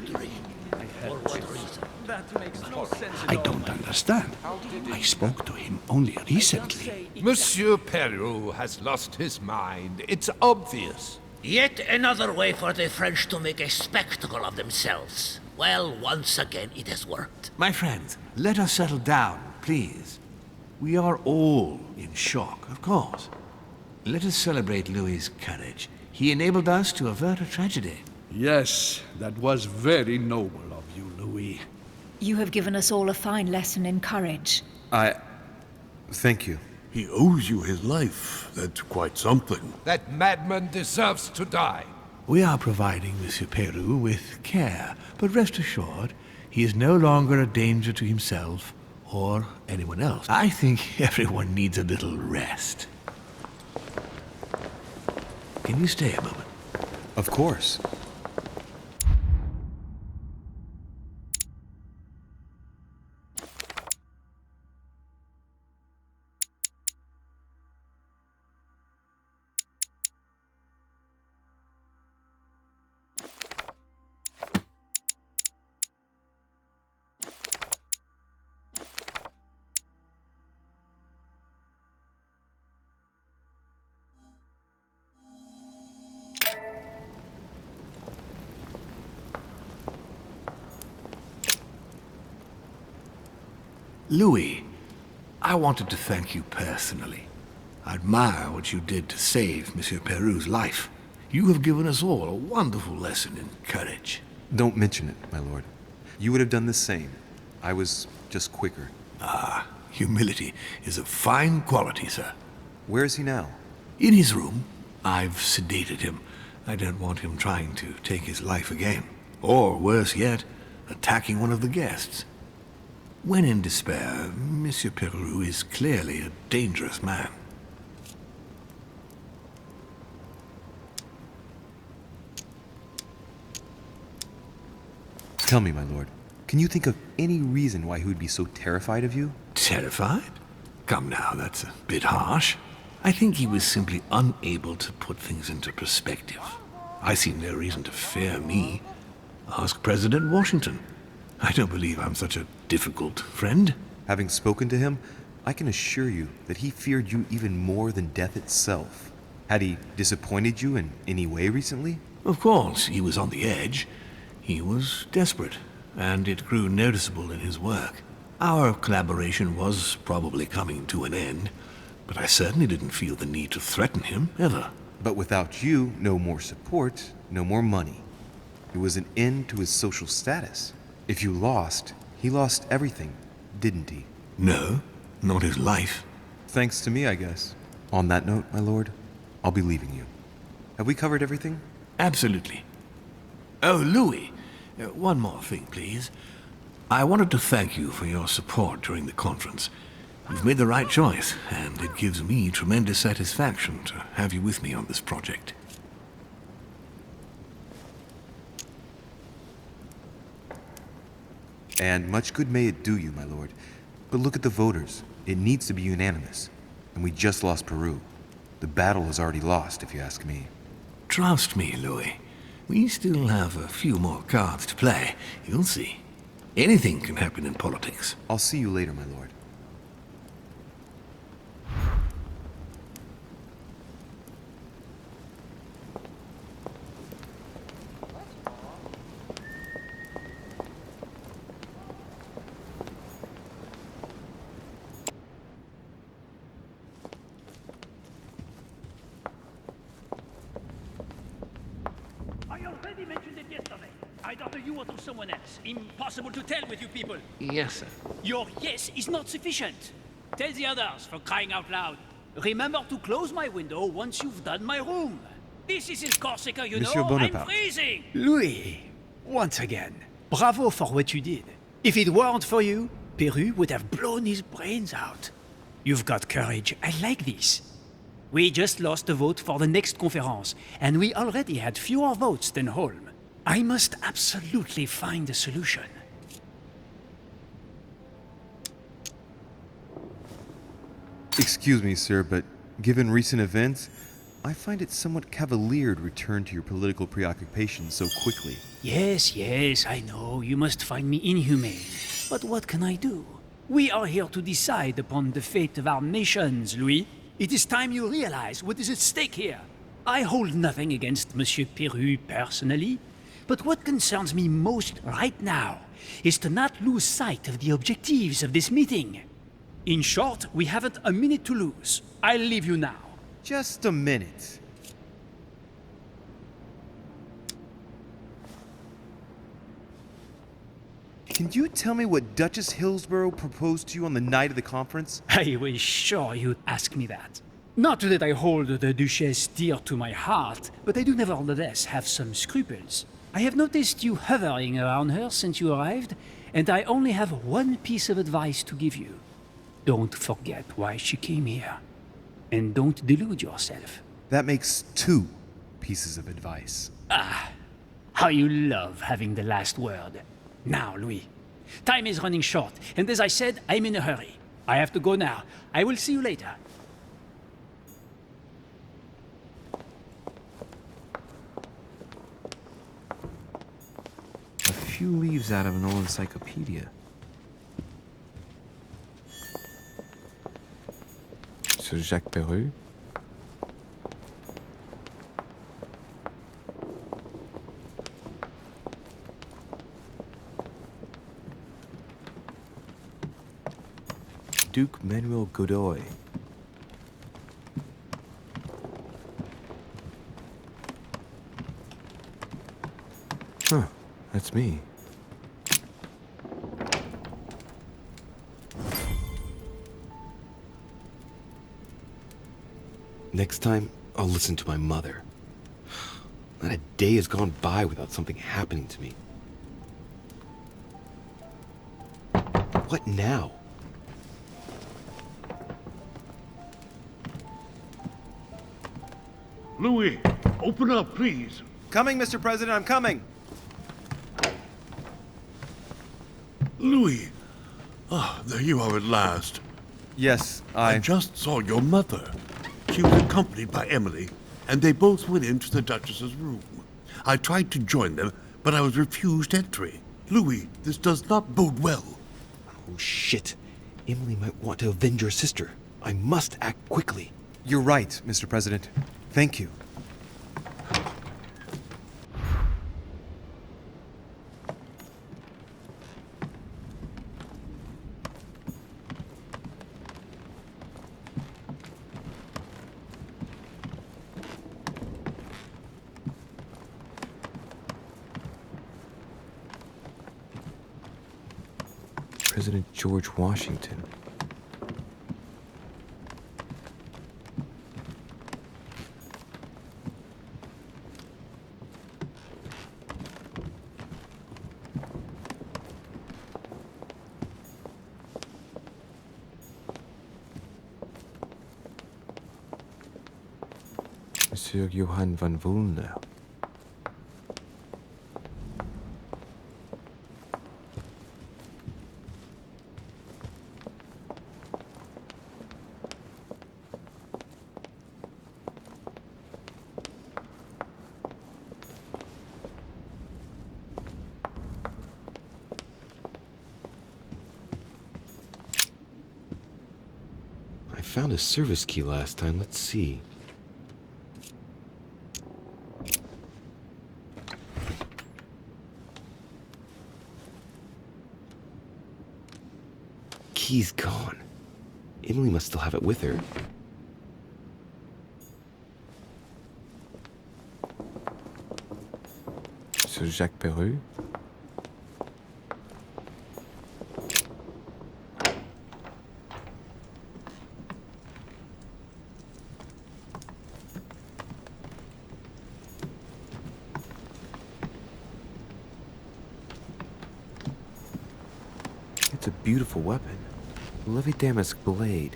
dream. For what reason? That makes no sense at I all. don't understand. I spoke to him only recently. Monsieur Peru has lost his mind. It's obvious. Yet another way for the French to make a spectacle of themselves. Well, once again, it has worked. My friends, let us settle down, please. We are all in shock, of course. Let us celebrate Louis's courage. He enabled us to avert a tragedy. Yes, that was very noble of you, Louis. You have given us all a fine lesson in courage. Thank you. He owes you his life. That's quite something. That madman deserves to die. We are providing Monsieur Peru with care, but rest assured, he is no longer a danger to himself or anyone else. I think everyone needs a little rest. Can you stay a moment? Of course. Louis, I wanted to thank you personally. I admire what you did to save Monsieur Peru's life. You have given us all a wonderful lesson in courage. Don't mention it, my lord. You would have done the same. I was just quicker. Ah, humility is a fine quality, sir. Where is he now? In his room. I've sedated him. I don't want him trying to take his life again. Or, worse yet, attacking one of the guests. When in despair, Monsieur Peru is clearly a dangerous man. Tell me, my lord, can you think of any reason why he would be so terrified of you? Terrified? Come now, that's a bit harsh. I think he was simply unable to put things into perspective. I see no reason to fear me. Ask President Washington. I don't believe I'm such a difficult friend. Having spoken to him, I can assure you that he feared you even more than death itself. Had he disappointed you in any way recently? Of course, he was on the edge. He was desperate, and it grew noticeable in his work. Our collaboration was probably coming to an end, but I certainly didn't feel the need to threaten him, ever. But without you, no more support, no more money. It was an end to his social status. If you lost, he lost everything, didn't he? No, not his life. Thanks to me, I guess. On that note, my lord, I'll be leaving you. Have we covered everything? Absolutely. Oh, Louis, one more thing, please. I wanted to thank you for your support during the conference. You've made the right choice, and it gives me tremendous satisfaction to have you with me on this project. And much good may it do you, my lord. But look at the voters. It needs to be unanimous. And we just lost Peru. The battle is already lost, if you ask me. Trust me, Louis. We still have a few more cards to play. You'll see. Anything can happen in politics. I'll see you later, my lord. I already mentioned it yesterday. Either to you or to someone else. Impossible to tell with you people. Yes, sir. Your yes is not sufficient. Tell the others, for crying out loud. Remember to close my window once you've done my room. This is in Corsica, you Monsieur know. Bonaparte. I'm freezing. Louis, once again, bravo for what you did. If it weren't for you, Peru would have blown his brains out. You've got courage. I like this. We just lost the vote for the next conference, and we already had fewer votes than Holm. I must absolutely find a solution. Excuse me, sir, but given recent events, I find it somewhat cavalier to return to your political preoccupations so quickly. Yes, I know. You must find me inhumane. But what can I do? We are here to decide upon the fate of our nations, Louis. It is time you realize what is at stake here. I hold nothing against Monsieur Peru personally, but what concerns me most right now is to not lose sight of the objectives of this meeting. In short, we haven't a minute to lose. I'll leave you now. Just a minute. Can you tell me what Duchess Hillsborough proposed to you on the night of the conference? I was sure you'd ask me that. Not that I hold the Duchess dear to my heart, but I do nevertheless have some scruples. I have noticed you hovering around her since you arrived, and I only have one piece of advice to give you. Don't forget why she came here. And don't delude yourself. That makes 2 pieces of advice. How you love having the last word. Now, Louis, time is running short, and as I said, I'm in a hurry. I have to go now. I will see you later. A few leaves out of an old encyclopedia. Sir Jacques Peru? Duke Manuel Godoy. Huh, that's me. Next time, I'll listen to my mother. Not a day has gone by without something happening to me. What now? Louis, open up, please. Coming, Mr. President, I'm coming! Louis. Ah, there you are at last. Yes, I just saw your mother. She was accompanied by Emily, and they both went into the Duchess's room. I tried to join them, but I was refused entry. Louis, this does not bode well. Oh, shit. Emily might want to avenge your sister. I must act quickly. You're right, Mr. President. Thank you. President George Washington. Monsieur Johann von Wulner. I found a service key last time. Let's see. Key's gone. Emily must still have it with her. Sir Jacques Peru? It's a beautiful weapon. A lovely damask blade.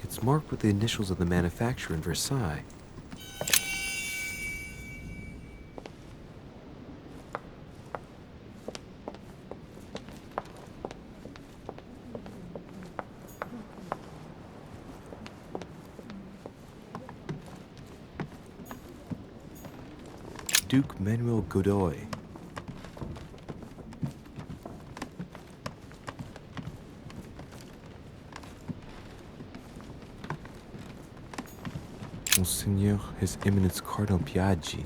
It's marked with the initials of the manufacturer in Versailles. Duke Manuel Godoy. Monseigneur, His Eminence Cardinal Biaggi.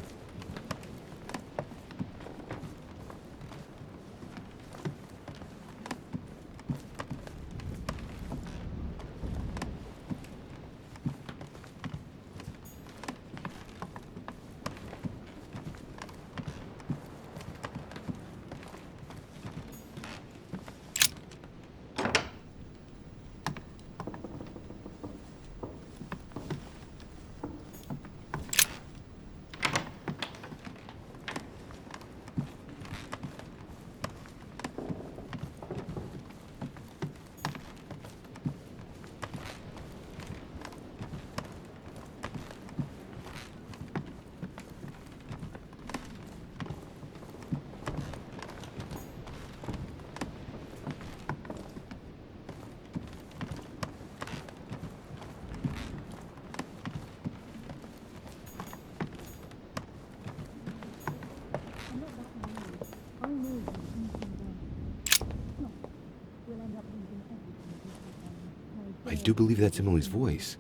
I do believe that's Emily's voice.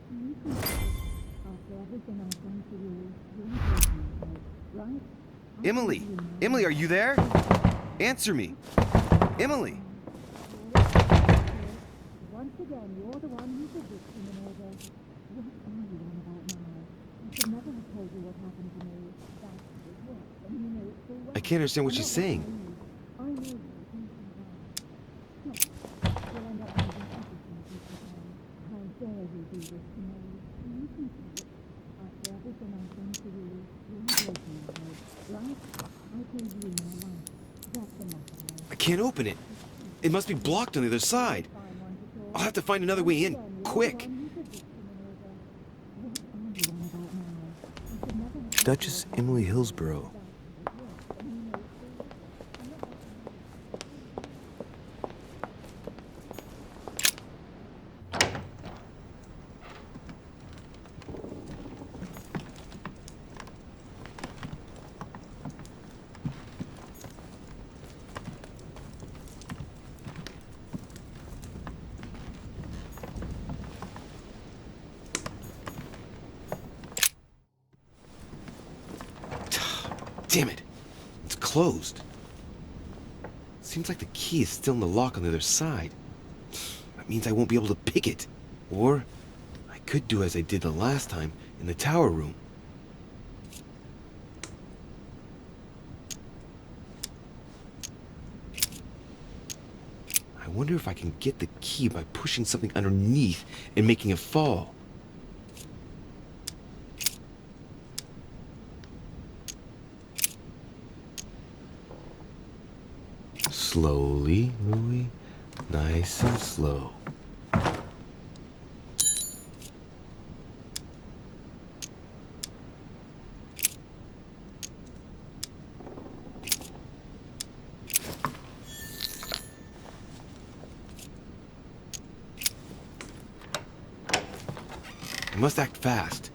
Emily! Emily, are you there? Answer me! Emily! Once again, you're the one who's a victim in all this. What are you on about now? I should never have told you what happened to me. That's his work, and you know it full well. I can't understand what she's saying. I know you think you're right. Look, you'll end up losing everything if you can. How dare you do this to me? You can do it. After everything I've done to you, you're not breaking your head, right? I gave you my life. That's enough of me. I can't open it. It must be blocked on the other side. I'll have to find another way in, quick. Duchess Emily Hillsborough. Damn it. It's closed. Seems like the key is still in the lock on the other side. That means I won't be able to pick it. Or I could do as I did the last time in the tower room. I wonder if I can get the key by pushing something underneath and making it fall. Slowly, Louis. Nice and slow. I must act fast.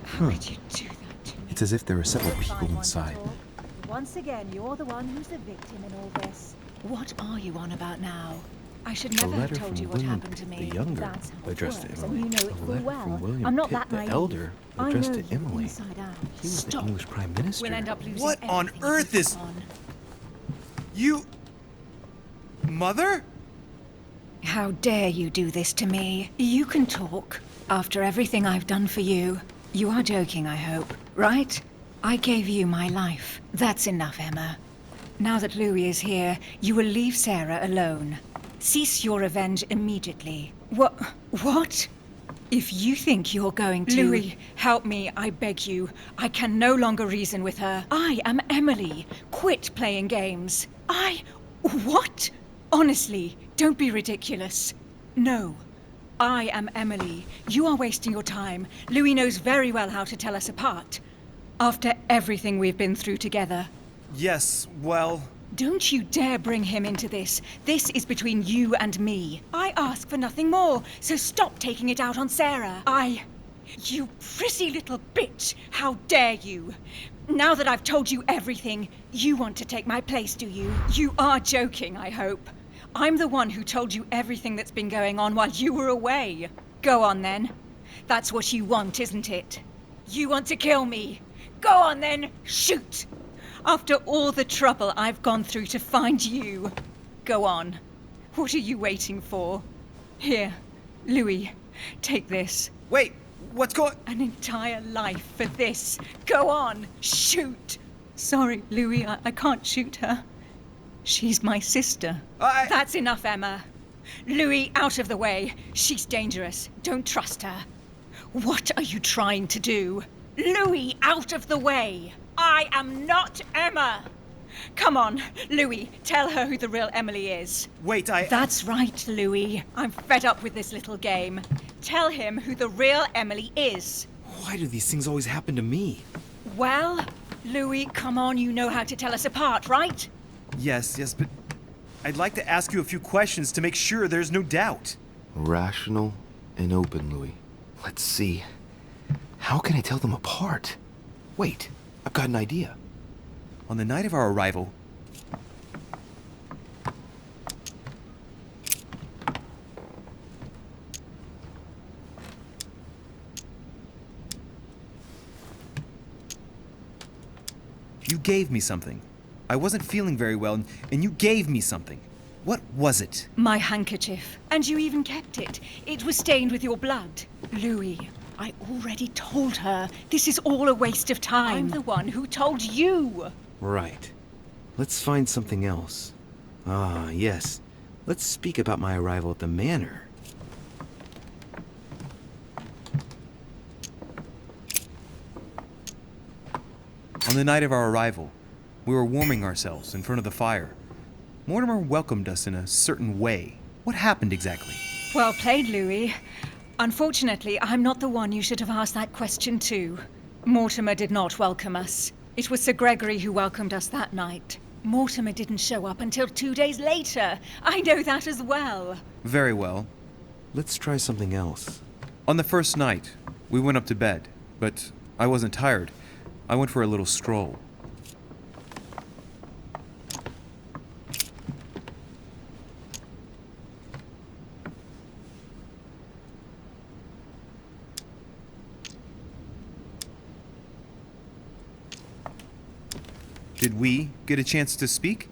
How could you do that to me? It's as if there are several people Fine one to inside. talk. Once again, you're the one who's the victim in all this. What are you on about now? I should A never have letter told from you what William happened to the me. Younger, That's how it addressed to works, Emily. and you know it A full letter well. from William I'm not Pitt that the naive. Elder, I addressed know to you Emily. inside out. He was the Stop. English Prime Minister. We'll end up losing What on everything earth if is... you go on. You... Mother? How dare you do this to me? You can talk. After everything I've done for you. You are joking, I hope, right? I gave you my life. That's enough, Emma. Now that Louis is here, you will leave Sarah alone. Cease your revenge immediately. What? If you think you're going to... Louis, help me, I beg you. I can no longer reason with her. I am Emily. Quit playing games. What? Honestly, don't be ridiculous. No. I am Emily. You are wasting your time. Louis knows very well how to tell us apart. After everything we've been through together. Yes, well... Don't you dare bring him into this. This is between you and me. I ask for nothing more, so stop taking it out on Sarah. You pretty little bitch! How dare you! Now that I've told you everything, you want to take my place, do you? You are joking, I hope. I'm the one who told you everything that's been going on while you were away. Go on then. That's what you want, isn't it? You want to kill me. Go on then, shoot! After all the trouble I've gone through to find you. Go on. What are you waiting for? Here, Louis, take this. Wait, what's going... An entire life for this. Go on, shoot! Sorry, Louis, I can't shoot her. She's my sister. That's enough, Emma. Louis, out of the way. She's dangerous. Don't trust her. What are you trying to do? Louis, out of the way! I am not Emma! Come on, Louis, tell her who the real Emily is. Wait, That's right, Louis. I'm fed up with this little game. Tell him who the real Emily is. Why do these things always happen to me? Well, Louis, come on, you know how to tell us apart, right? Yes, but I'd like to ask you a few questions to make sure there's no doubt. Rational and open, Louis. Let's see. How can I tell them apart? Wait, I've got an idea. On the night of our arrival, you gave me something. I wasn't feeling very well, and you gave me something. What was it? My handkerchief. And you even kept it. It was stained with your blood. Louis, I already told her. This is all a waste of time. I'm the one who told you. Right. Let's find something else. Ah, yes. Let's speak about my arrival at the manor. On the night of our arrival, we were warming ourselves in front of the fire. Mortimer welcomed us in a certain way. What happened exactly? Well played, Louis. Unfortunately, I'm not the one you should have asked that question to. Mortimer did not welcome us. It was Sir Gregory who welcomed us that night. Mortimer didn't show up until 2 days later. I know that as well. Very well. Let's try something else. On the first night, we went up to bed, but I wasn't tired. I went for a little stroll. Did we get a chance to speak?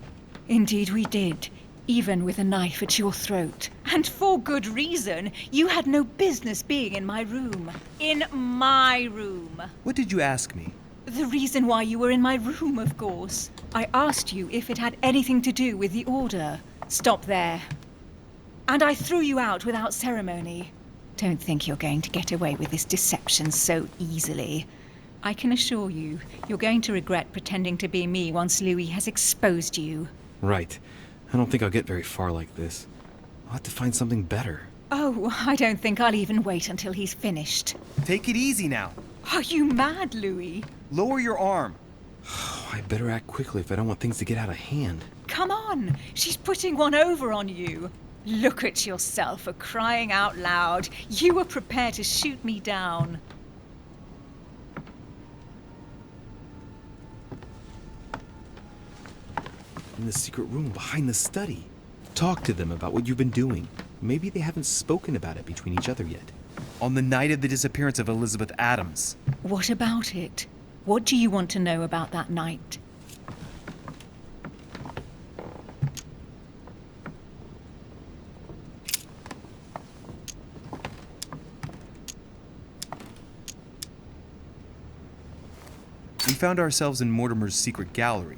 Indeed we did, even with a knife at your throat. And for good reason. You had no business being in my room. In my room. What did you ask me? The reason why you were in my room, of course. I asked you if it had anything to do with the Order. Stop there. And I threw you out without ceremony. Don't think you're going to get away with this deception so easily. I can assure you, you're going to regret pretending to be me once Louis has exposed you. Right. I don't think I'll get very far like this. I'll have to find something better. Oh, I don't think I'll even wait until he's finished. Take it easy now. Are you mad, Louis? Lower your arm. I better act quickly if I don't want things to get out of hand. Come on, she's putting one over on you. Look at yourself for crying out loud. You were prepared to shoot me down. In the secret room behind the study. Talk to them about what you've been doing. Maybe they haven't spoken about it between each other yet. On the night of the disappearance of Elizabeth Adams. What about it? What do you want to know about that night? We found ourselves in Mortimer's secret gallery.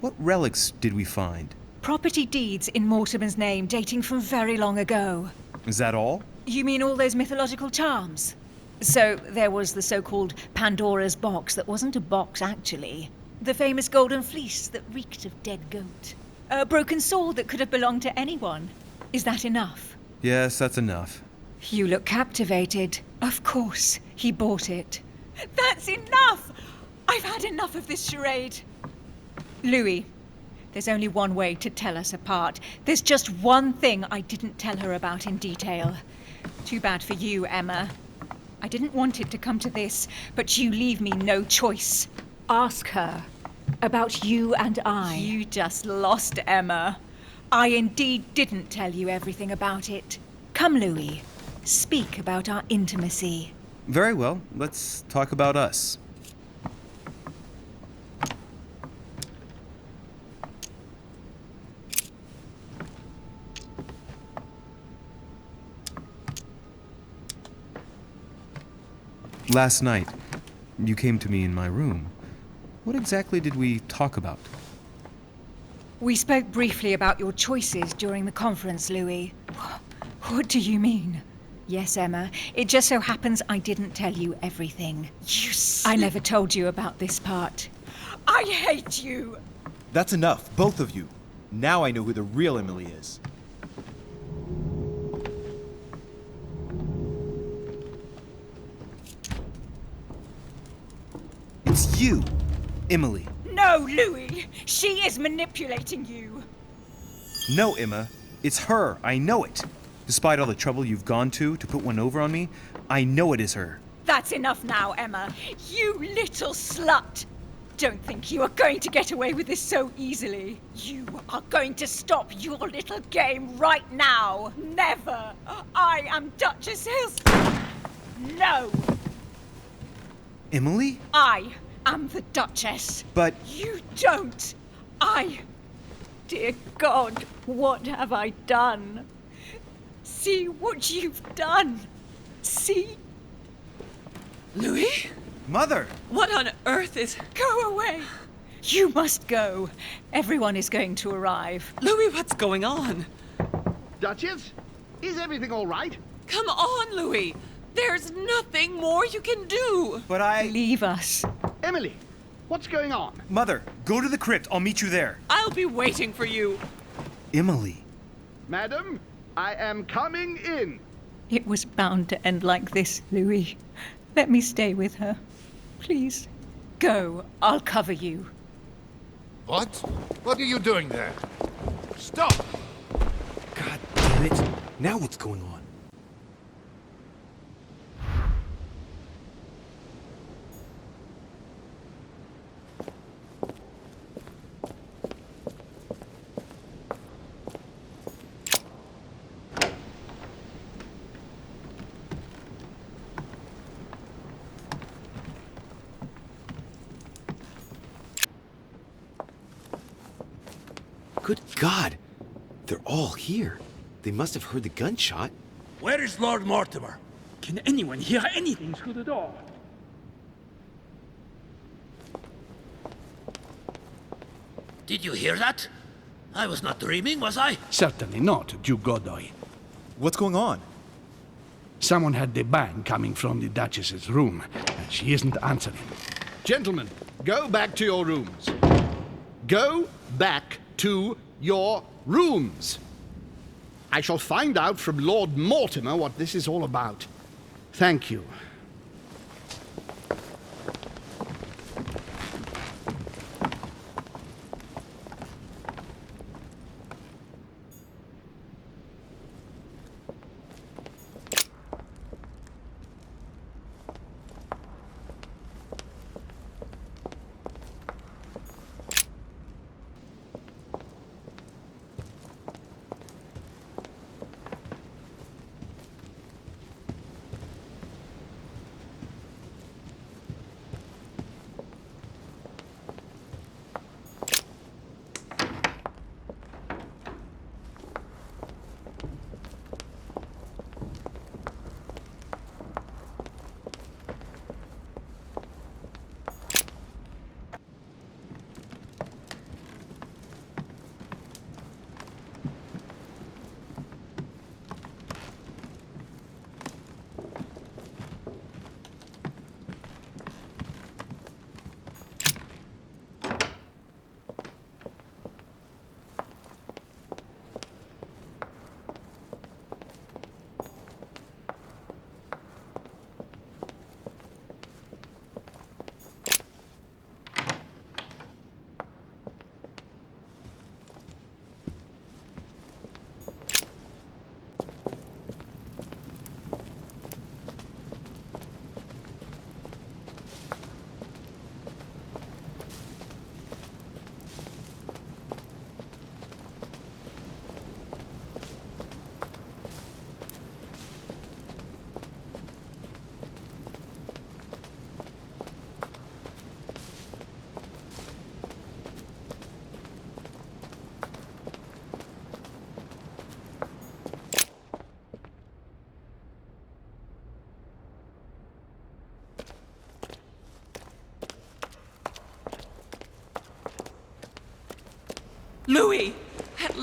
What relics did we find? Property deeds in Mortimer's name dating from very long ago. Is that all? You mean all those mythological charms? So there was the so-called Pandora's box that wasn't a box, actually. The famous golden fleece that reeked of dead goat. A broken sword that could have belonged to anyone. Is that enough? Yes, that's enough. You look captivated. Of course, he bought it. That's enough! I've had enough of this charade. Louis, There's only one way to tell us apart. There's just one thing I didn't tell her about in detail. Too bad for you, Emma. I didn't want it to come to this, but you leave me no choice. Ask her about you and I. You just lost, Emma. I indeed didn't tell you everything about it. Come, Louis. Speak about our intimacy. Very well, let's talk about us. Last night, you came to me in my room. What exactly did we talk about? We spoke briefly about your choices during the conference, Louis. What do you mean? Yes, Emma. It just so happens I didn't tell you everything. I never told you about this part. I hate you! That's enough, both of you. Now I know who the real Emily is. It's you, Emily. No, Louis! She is manipulating you! No, Emma. It's her. I know it. Despite all the trouble you've gone to put one over on me, I know it is her. That's enough now, Emma. You little slut! Don't think you are going to get away with this so easily. You are going to stop your little game right now. Never! I am Duchess Hills. No! Emily? I am the Duchess. But... You don't! Dear God, what have I done? See what you've done. See? Louis? Mother! What on earth is... Go away! You must go. Everyone is going to arrive. Louis, what's going on? Duchess? Is everything all right? Come on, Louis! There's nothing more you can do! But I... Leave us. Emily, what's going on? Mother, go to the crypt. I'll meet you there. I'll be waiting for you. Emily. Madam, I am coming in. It was bound to end like this, Louis. Let me stay with her. Please. Go. I'll cover you. What? What are you doing there? Stop! God damn it. Now what's going on? Good God! They're all here. They must have heard the gunshot. Where is Lord Mortimer? Can anyone hear anything through the door? Did you hear that? I was not dreaming, was I? Certainly not, Duke Godoy. What's going on? Someone had the bang coming from the Duchess's room, and she isn't answering. Gentlemen, go back to your rooms. Go back to your rooms. I shall find out from Lord Mortimer what this is all about. Thank you.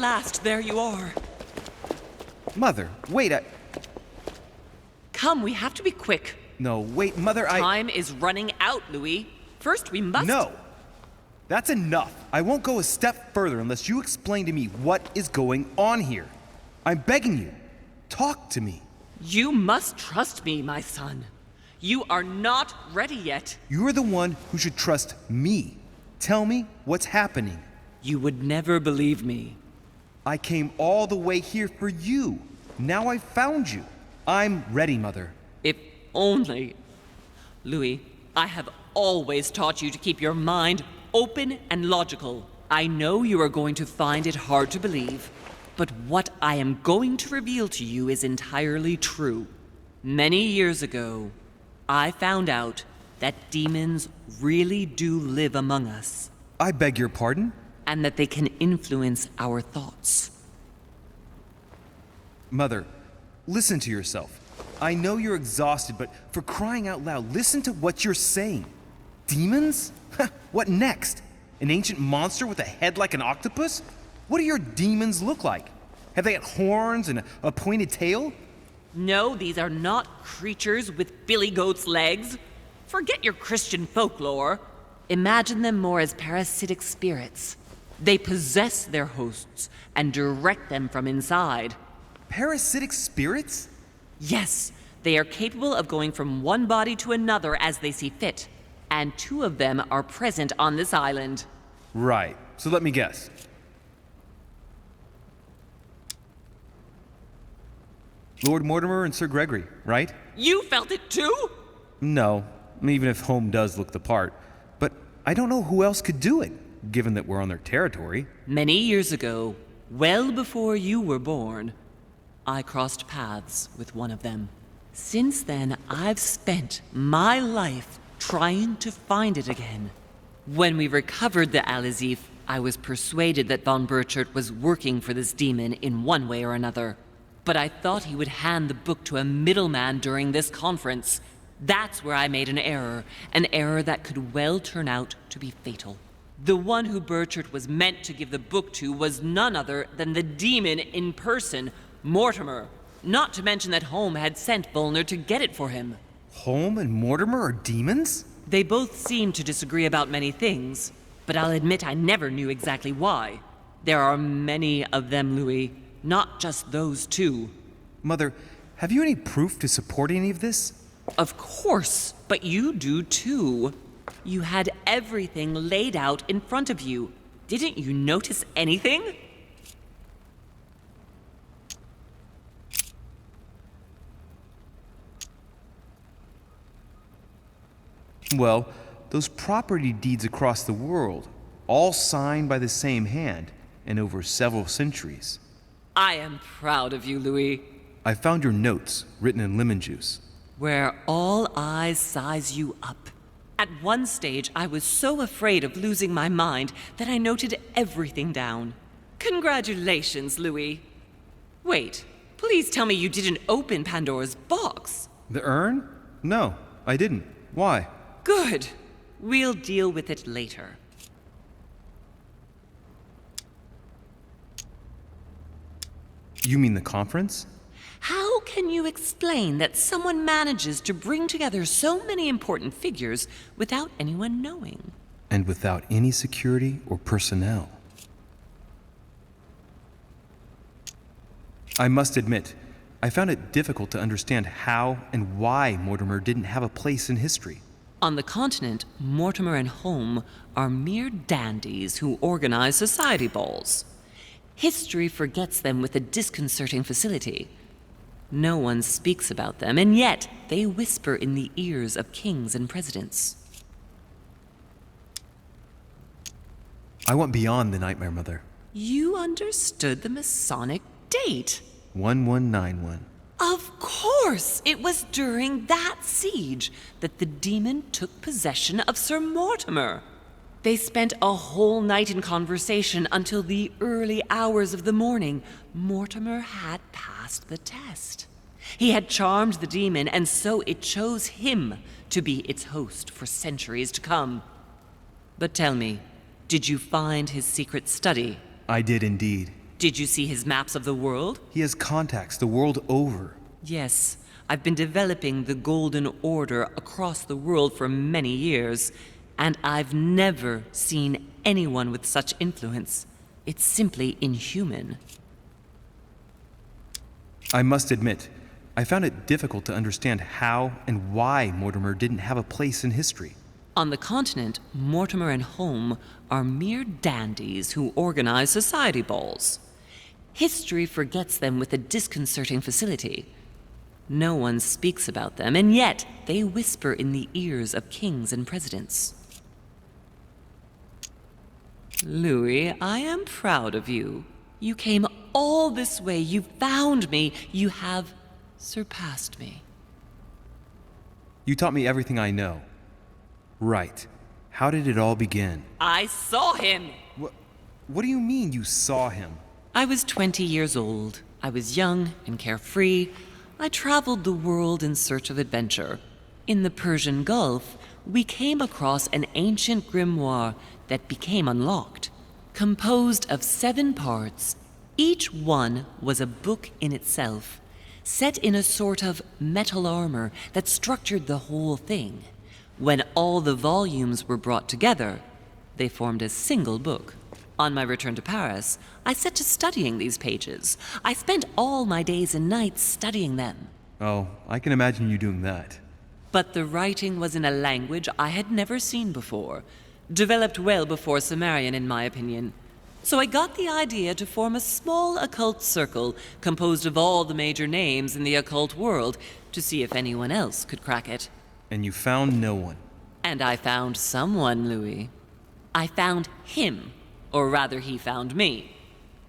last, there you are. Mother, wait, Come, we have to be quick. No, wait, Mother, Time is running out, Louis. First, we must... No! That's enough. I won't go a step further unless you explain to me what is going on here. I'm begging you. Talk to me. You must trust me, my son. You are not ready yet. You're the one who should trust me. Tell me what's happening. You would never believe me. I came all the way here for you. Now I've found you. I'm ready, Mother. If only... Louis, I have always taught you to keep your mind open and logical. I know you are going to find it hard to believe, but what I am going to reveal to you is entirely true. Many years ago, I found out that demons really do live among us. I beg your pardon? And that they can influence our thoughts. Mother, listen to yourself. I know you're exhausted, but for crying out loud, listen to what you're saying. Demons? What next? An ancient monster with a head like an octopus? What do your demons look like? Have they got horns and a pointed tail? No, these are not creatures with billy goat's legs. Forget your Christian folklore. Imagine them more as parasitic spirits. They possess their hosts and direct them from inside. Parasitic spirits? Yes, they are capable of going from one body to another as they see fit. And 2 of them are present on this island. Right. So let me guess. Lord Mortimer and Sir Gregory, right? You felt it too? No, even if Home does look the part. But I don't know who else could do it, given that we're on their territory. Many years ago, well before you were born, I crossed paths with one of them. Since then, I've spent my life trying to find it again. When we recovered the Alizif, I was persuaded that von Burchard was working for this demon in one way or another. But I thought he would hand the book to a middleman during this conference. That's where I made an error that could well turn out to be fatal. The one who Burchard was meant to give the book to was none other than the demon in person, Mortimer. Not to mention that Home had sent Volner to get it for him. Home and Mortimer are demons? They both seem to disagree about many things, but I'll admit I never knew exactly why. There are many of them, Louis, not just those 2. Mother, have you any proof to support any of this? Of course, but you do too. You had everything laid out in front of you. Didn't you notice anything? Well, those property deeds across the world, all signed by the same hand and over several centuries. I am proud of you, Louis. I found your notes written in lemon juice. Where all eyes size you up. At one stage, I was so afraid of losing my mind that I noted everything down. Congratulations, Louis. Wait, please tell me you didn't open Pandora's box. The urn? No, I didn't. Why? Good. We'll deal with it later. You mean the conference? How can you explain that someone manages to bring together so many important figures without anyone knowing? And without any security or personnel. I must admit, I found it difficult to understand how and why Mortimer didn't have a place in history. On the continent, Mortimer and Home are mere dandies who organize society balls. History forgets them with a disconcerting facility. No one speaks about them, and yet they whisper in the ears of kings and presidents. I went beyond the Nightmare Mother. You understood the Masonic date. 1191. Of course! It was during that siege that the demon took possession of Sir Mortimer. They spent a whole night in conversation until the early hours of the morning. Mortimer had passed the test. He had charmed the demon, and so it chose him to be its host for centuries to come. But tell me, did you find his secret study? I did indeed. Did you see his maps of the world? He has contacts the world over. Yes, I've been developing the Golden Order across the world for many years, and I've never seen anyone with such influence. It's simply inhuman. I must admit, I found it difficult to understand how and why Mortimer didn't have a place in history. On the continent, Mortimer and Holm are mere dandies who organize society balls. History forgets them with a disconcerting facility. No one speaks about them, and yet they whisper in the ears of kings and presidents. Louis, I am proud of you. You came all this way. You found me. You have surpassed me. You taught me everything I know. Right. How did it all begin? I saw him! What do you mean you saw him? I was 20 years old. I was young and carefree. I traveled the world in search of adventure. In the Persian Gulf, we came across an ancient grimoire that became unlocked. Composed of 7 parts, each one was a book in itself, set in a sort of metal armor that structured the whole thing. When all the volumes were brought together, they formed a single book. On my return to Paris, I set to studying these pages. I spent all my days and nights studying them. Oh, I can imagine you doing that. But the writing was in a language I had never seen before, developed well before Sumerian, in my opinion. So I got the idea to form a small occult circle composed of all the major names in the occult world to see if anyone else could crack it. And you found no one. And I found someone, Louis. I found him. Or rather, he found me.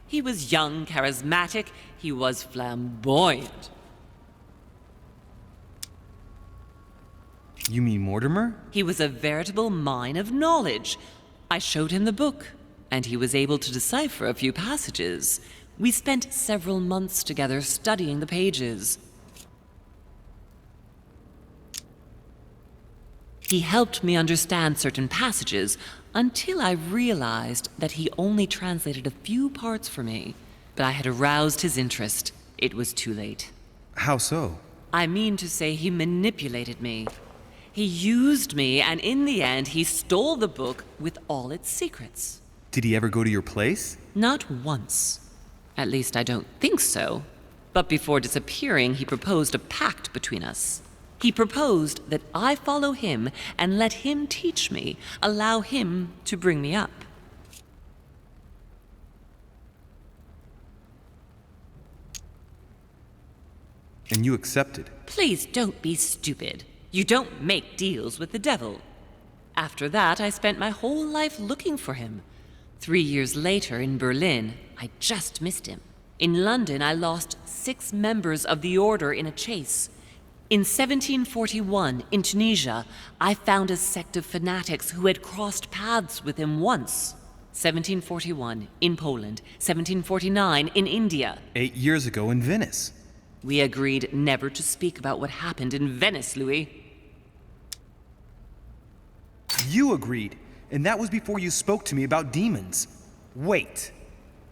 He was young, charismatic, he was flamboyant. You mean Mortimer? He was a veritable mine of knowledge. I showed him the book, and he was able to decipher a few passages. We spent several months together studying the pages. He helped me understand certain passages until I realized that he only translated a few parts for me. But I had aroused his interest. It was too late. How so? I mean to say he manipulated me. He used me, and in the end, he stole the book with all its secrets. Did he ever go to your place? Not once. At least I don't think so. But before disappearing, he proposed a pact between us. He proposed that I follow him and let him teach me, allow him to bring me up. And you accepted? Please don't be stupid. You don't make deals with the devil. After that, I spent my whole life looking for him. 3 years later, in Berlin, I just missed him. In London, I lost 6 members of the order in a chase. In 1741, in Tunisia, I found a sect of fanatics who had crossed paths with him once. 1741, in Poland. 1749, in India. 8 years ago in Venice. We agreed never to speak about what happened in Venice, Louis. You agreed, and that was before you spoke to me about demons. Wait,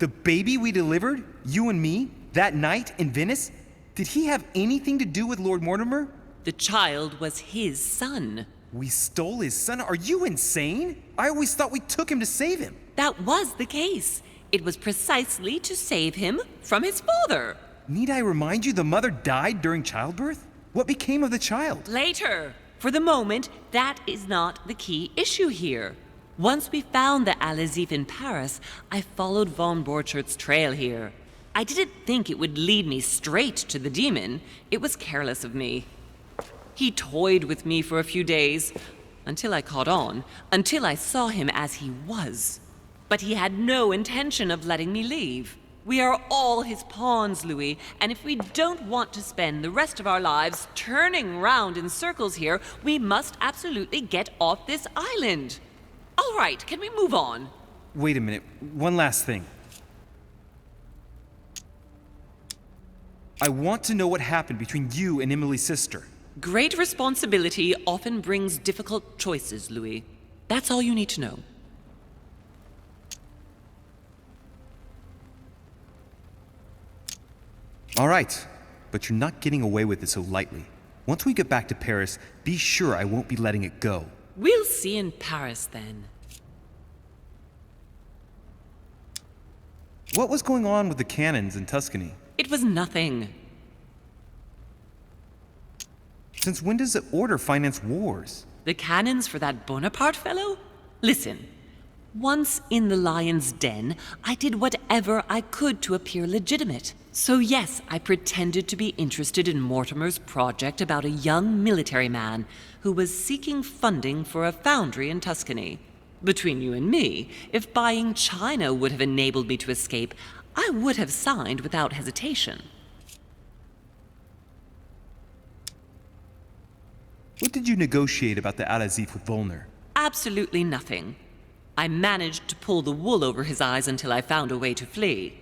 the baby we delivered, you and me, that night in Venice? Did he have anything to do with Lord Mortimer? The child was his son. We stole his son? Are you insane? I always thought we took him to save him. That was the case. It was precisely to save him from his father. Need I remind you the mother died during childbirth? What became of the child? Later. For the moment, that is not the key issue here. Once we found the Al-Azif in Paris, I followed von Borchart's trail here. I didn't think it would lead me straight to the demon. It was careless of me. He toyed with me for a few days, until I caught on, until I saw him as he was. But he had no intention of letting me leave. We are all his pawns, Louis, and if we don't want to spend the rest of our lives turning round in circles here, we must absolutely get off this island. All right, can we move on? Wait a minute, one last thing. I want to know what happened between you and Emily's sister. Great responsibility often brings difficult choices, Louis. That's all you need to know. All right, but you're not getting away with it so lightly. Once we get back to Paris, be sure I won't be letting it go. We'll see in Paris then. What was going on with the cannons in Tuscany? It was nothing. Since when does the Order finance wars? The cannons for that Bonaparte fellow? Listen, once in the lion's den, I did whatever I could to appear legitimate. So yes, I pretended to be interested in Mortimer's project about a young military man who was seeking funding for a foundry in Tuscany. Between you and me, if buying China would have enabled me to escape, I would have signed without hesitation. What did you negotiate about the Al-Azif with Volner? Absolutely nothing. I managed to pull the wool over his eyes until I found a way to flee.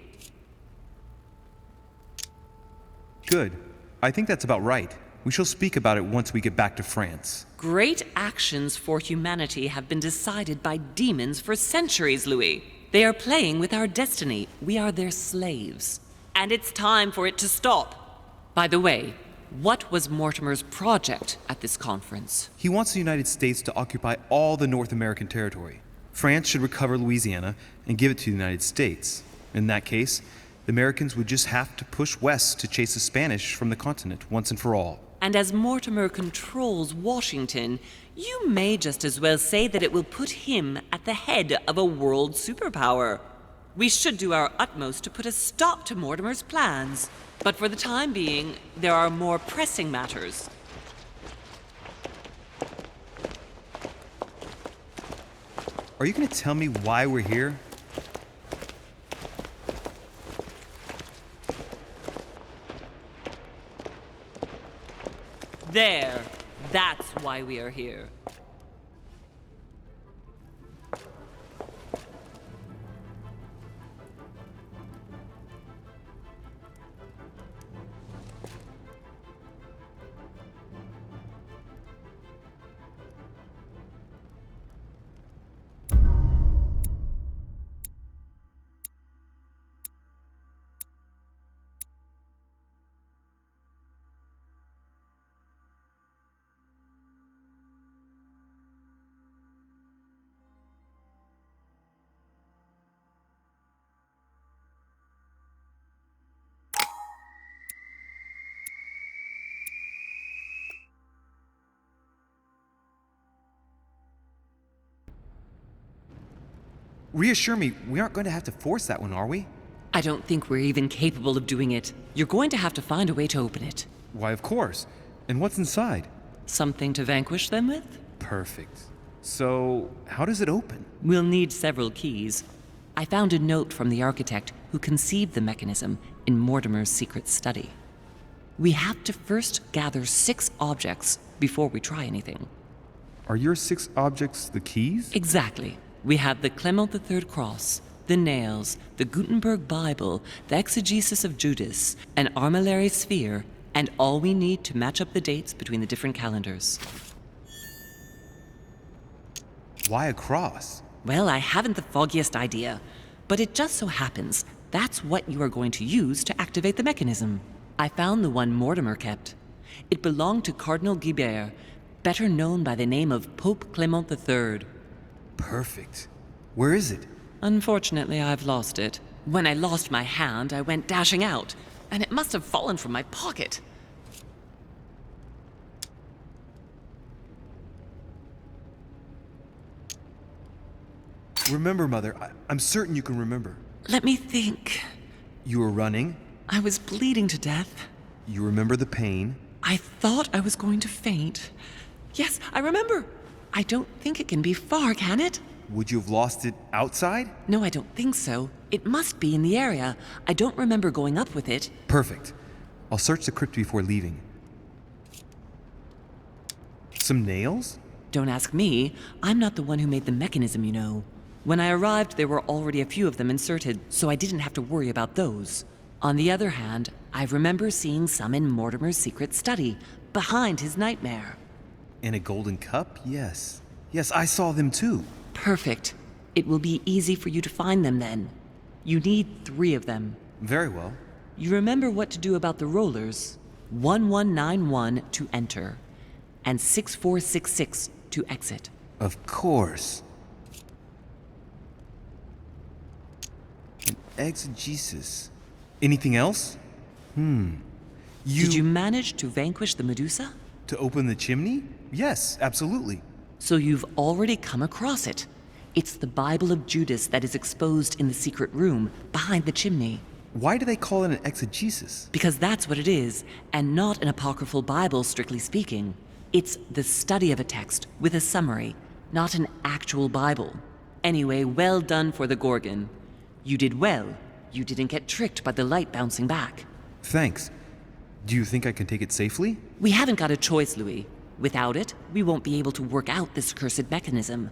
Good. I think that's about right. We shall speak about it once we get back to France. Great actions for humanity have been decided by demons for centuries, Louis. They are playing with our destiny. We are their slaves. And it's time for it to stop. By the way, what was Mortimer's project at this conference? He wants the United States to occupy all the North American territory. France should recover Louisiana and give it to the United States. In that case, the Americans would just have to push west to chase the Spanish from the continent once and for all. And as Mortimer controls Washington, you may just as well say that it will put him at the head of a world superpower. We should do our utmost to put a stop to Mortimer's plans. But for the time being, there are more pressing matters. Are you going to tell me why we're here? There. That's why we are here. Reassure me, we aren't going to have to force that one, are we? I don't think we're even capable of doing it. You're going to have to find a way to open it. Why, of course. And what's inside? Something to vanquish them with? Perfect. So, how does it open? We'll need several keys. I found a note from the architect who conceived the mechanism in Mortimer's secret study. We have to first gather 6 objects before we try anything. Are your 6 objects the keys? Exactly. We have the Clement III cross, the nails, the Gutenberg Bible, the exegesis of Judas, an armillary sphere, and all we need to match up the dates between the different calendars. Why a cross? Well, I haven't the foggiest idea, but it just so happens that's what you are going to use to activate the mechanism. I found the one Mortimer kept. It belonged to Cardinal Guibert, better known by the name of Pope Clement III. Perfect. Where is it? Unfortunately, I've lost it. When I lost my hand, I went dashing out, and it must have fallen from my pocket. Remember, Mother. I'm certain you can remember. Let me think. You were running. I was bleeding to death. You remember the pain. I thought I was going to faint. Yes, I remember. I don't think it can be far, can it? Would you have lost it outside? No, I don't think so. It must be in the area. I don't remember going up with it. Perfect. I'll search the crypt before leaving. Some nails? Don't ask me. I'm not the one who made the mechanism, you know. When I arrived, there were already a few of them inserted, so I didn't have to worry about those. On the other hand, I remember seeing some in Mortimer's secret study, behind his nightmare. And a golden cup? Yes. Yes, I saw them too. Perfect. It will be easy for you to find them then. You need 3 of them. Very well. You remember what to do about the rollers. 1191 to enter, and 6466 to exit. Of course. An exegesis. Anything else? Did you manage to vanquish the Medusa? To open the chimney? Yes, absolutely. So you've already come across it. It's the Bible of Judas that is exposed in the secret room behind the chimney. Why do they call it an exegesis? Because that's what it is, and not an apocryphal Bible, strictly speaking. It's the study of a text with a summary, not an actual Bible. Anyway, well done for the Gorgon. You did well. You didn't get tricked by the light bouncing back. Thanks. Do you think I can take it safely? We haven't got a choice, Louis. Without it, we won't be able to work out this cursed mechanism.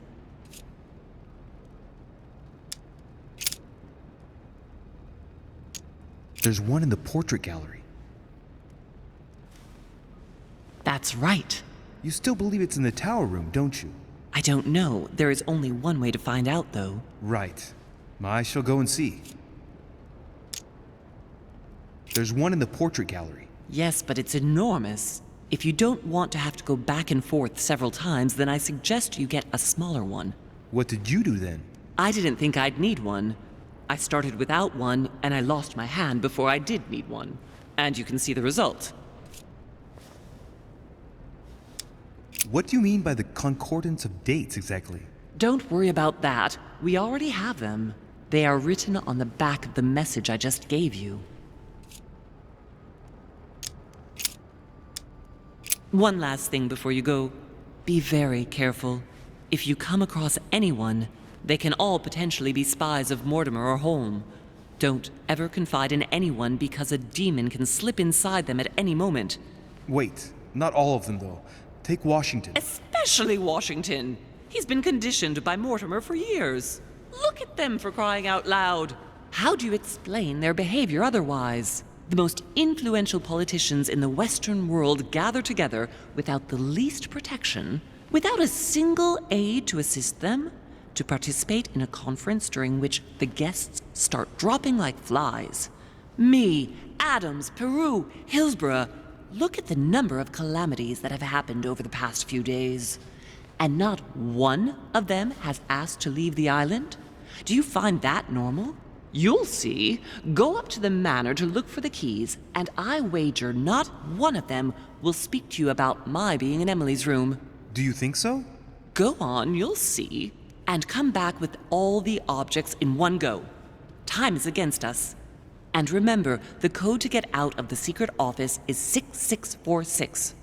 There's one in the portrait gallery. That's right. You still believe it's in the tower room, don't you? I don't know. There is only one way to find out, though. Right. I shall go and see. There's one in the portrait gallery. Yes, but it's enormous. If you don't want to have to go back and forth several times, then I suggest you get a smaller one. What did you do then? I didn't think I'd need one. I started without one, and I lost my hand before I did need one. And you can see the result. What do you mean by the concordance of dates exactly? Don't worry about that. We already have them. They are written on the back of the message I just gave you. One last thing before you go. Be very careful. If you come across anyone, they can all potentially be spies of Mortimer or Holm. Don't ever confide in anyone because a demon can slip inside them at any moment. Wait, not all of them though. Take Washington. Especially Washington. He's been conditioned by Mortimer for years. Look at them, for crying out loud. How do you explain their behavior otherwise? The most influential politicians in the Western world gather together without the least protection, without a single aid to assist them, to participate in a conference during which the guests start dropping like flies. Me, Adams, Peru, Hillsborough. Look at the number of calamities that have happened over the past few days. And not one of them has asked to leave the island? Do you find that normal? You'll see. Go up to the manor to look for the keys, and I wager not one of them will speak to you about my being in Emily's room. Do you think so? Go on, you'll see. And come back with all the objects in one go. Time is against us. And remember, the code to get out of the secret office is 6646.